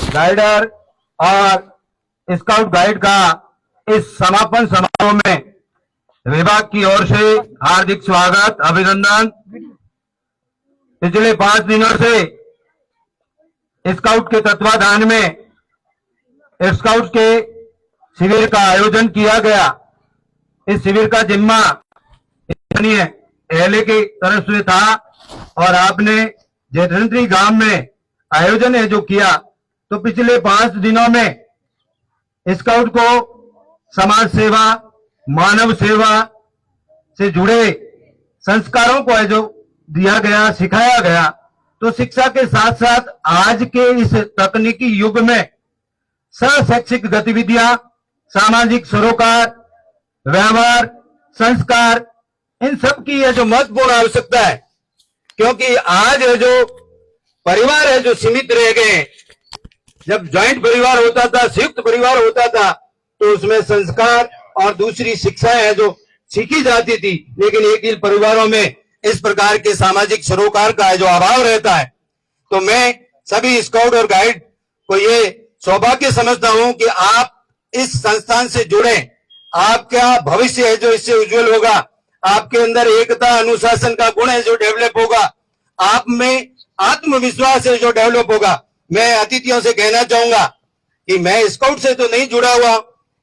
Guider और scout guide का इस समापन समारोह में विभाग की ओर से हार्दिक स्वागत अभिनंदन। पिछले 5 दिनों से स्काउट के तत्वाधान में स्काउट के शिविर का आयोजन किया गया। इस शिविर का जिम्मा स्थानीय एलए की तरफ से था और आपने जयधंत्री गांव में आयोजन है जो किया, तो पिछले 5 दिनों में स्काउट को समाज सेवा, मानव सेवा से जुड़े संस्कारों को है जो दिया गया, सिखाया गया। तो शिक्षा के साथ साथ आज के इस तकनीकी युग में शैक्षिक गतिविधियां, सामाजिक सरोकार, व्यवहार, संस्कार, इन सब की है जो महत्वपूर्ण आवश्यकता है, क्योंकि आज है जो परिवार है जो सीमित रह गए। जब ज्वाइंट परिवार होता था, संयुक्त परिवार होता था, तो उसमें संस्कार और दूसरी शिक्षाएं है जो सीखी जाती थी, लेकिन एक ही परिवारों में इस प्रकार के सामाजिक सरोकार का जो अभाव रहता है। तो मैं सभी स्काउट और गाइड को ये सौभाग्य समझता हूं कि आप इस संस्थान से जुड़े। आपका भविष्य है जो इससे उज्जवल होगा। आपके अंदर एकता, अनुशासन का गुण है जो डेवलप होगा। आप में आत्मविश्वास है जो डेवलप होगा। मैं अतिथियों से कहना चाहूंगा कि मैं स्काउट से तो नहीं जुड़ा हुआ,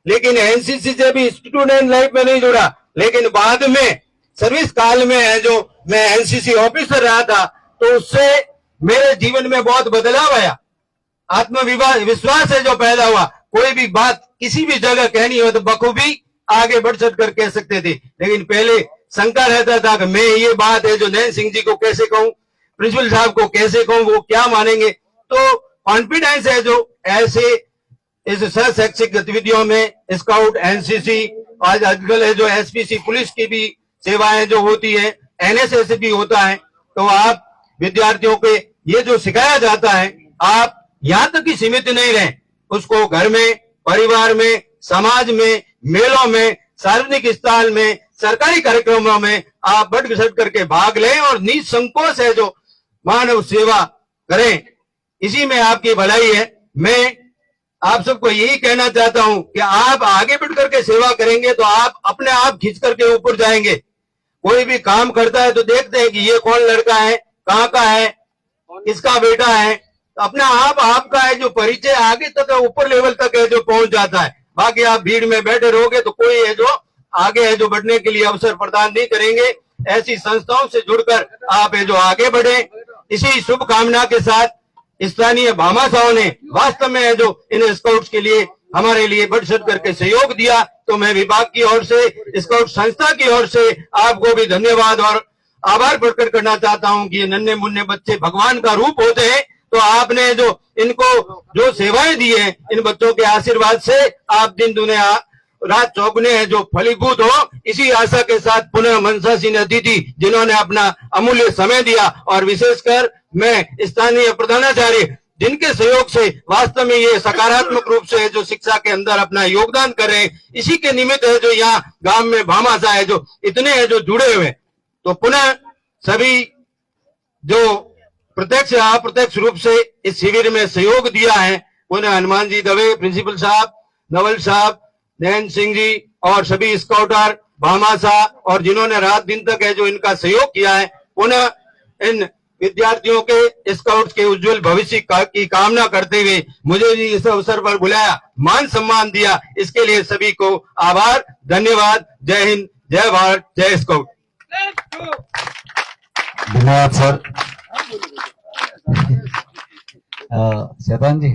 लेकिन एनसीसी से भी स्टूडेंट लाइफ में नहीं जुड़ा, लेकिन बाद में सर्विस काल में है जो मैं एनसीसी ऑफिसर रहा था, तो उससे मेरे जीवन में बहुत बदलाव आया। आत्मविश्वास है जो पैदा हुआ। कोई भी बात किसी भी जगह कहनी हो तो बखूबी आगे बढ़ चढ़ कर कह सकते थे, लेकिन पहले शंका रहता था कि मैं ये बात है जो नैन सिंह जी को कैसे कहूं, प्रिंसिपल साहब को कैसे कहूं, वो क्या मानेंगे। तो कॉन्फिडेंस है जो ऐसे इस शैक्षिक गतिविधियों में स्काउट, एनसीसी, आज आजकल है जो एसपीसी पुलिस की भी सेवाएं जो होती है, एनएसएस भी होता है। तो आप विद्यार्थियों के ये जो सिखाया जाता है, आप यहाँ तक ही सीमित नहीं रहे, उसको घर में, परिवार में, समाज में, मेलों में, सार्वजनिक स्थल में, सरकारी कार्यक्रमों में आप बढ़ चढ़ करके भाग लें और निसंकोच है जो मानव सेवा करें। इसी में आपकी भलाई है। मैं आप सबको यही कहना चाहता हूं कि आप आगे बढ़ करके सेवा करेंगे तो आप अपने आप खींच करके ऊपर जाएंगे। कोई भी काम करता है तो देखते हैं कि ये कौन लड़का है, कहाँ का है, किसका बेटा है, तो अपना आप आपका है जो परिचय आगे तक ऊपर लेवल तक है जो पहुंच जाता है। बाकी आप भीड़ में बैठे रहोगे तो कोई है जो आगे है जो बढ़ने के लिए अवसर प्रदान नहीं करेंगे। ऐसी संस्थाओं से जुड़कर आप है जो आगे बढ़े। इसी शुभकामना के साथ स्थानीय भामाशाहों ने वास्तव में है जो इन स्काउट्स के लिए हमारे लिए बढ़ चढ़ करके सहयोग दिया, तो मैं विभाग की ओर से, स्काउट संस्था की ओर से आपको भी धन्यवाद और आभार प्रकट करना चाहता हूं कि ये नन्हे मुन्ने बच्चे भगवान का रूप होते हैं। तो आपने जो इनको जो सेवाएं दी है, इन बच्चों के आशीर्वाद से आप दिन दुनिया रात चौगुने है जो फलीभूत हो। इसी आशा के साथ पुनः मनसासीन अतिथि जिन्होंने अपना अमूल्य समय दिया, और विशेषकर मैं स्थानीय प्रधानाचार्य जिनके सहयोग से वास्तव में ये सकारात्मक रूप से जो शिक्षा के अंदर अपना योगदान कर रहे हैं, इसी के निमित्त है जो यहाँ गांव में भामाशाह है जो इतने है जो जुड़े हुए। तो पुनः सभी जो प्रत्यक्ष या अप्रत्यक्ष रूप से इस शिविर में सहयोग दिया है, उन्हें हनुमान जी दवे, प्रिंसिपल साहब, नवल साहब, नैन सिंह जी और सभी स्काउटर, भामाशाह और जिन्होंने रात दिन तक है जो इनका सहयोग किया है, उन्हें इन विद्यार्थियों के, स्काउट्स के उज्जवल भविष्य की कामना करते हुए मुझे भी इस अवसर पर बुलाया, मान सम्मान दिया, इसके लिए सभी को आभार, धन्यवाद। जय हिंद, जय भारत, जय स्काउट। धन्यवाद सर। शैतान जी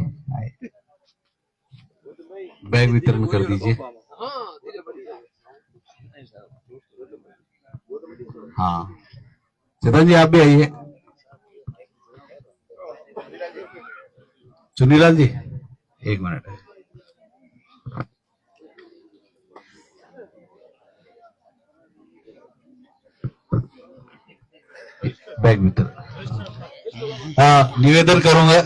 बैग वितरण कर दीजिए। हाँ शैतान जी आप भी आइए। चुनीलाल जी 1 मिनट। बैग वितरण निवेदन करूंगा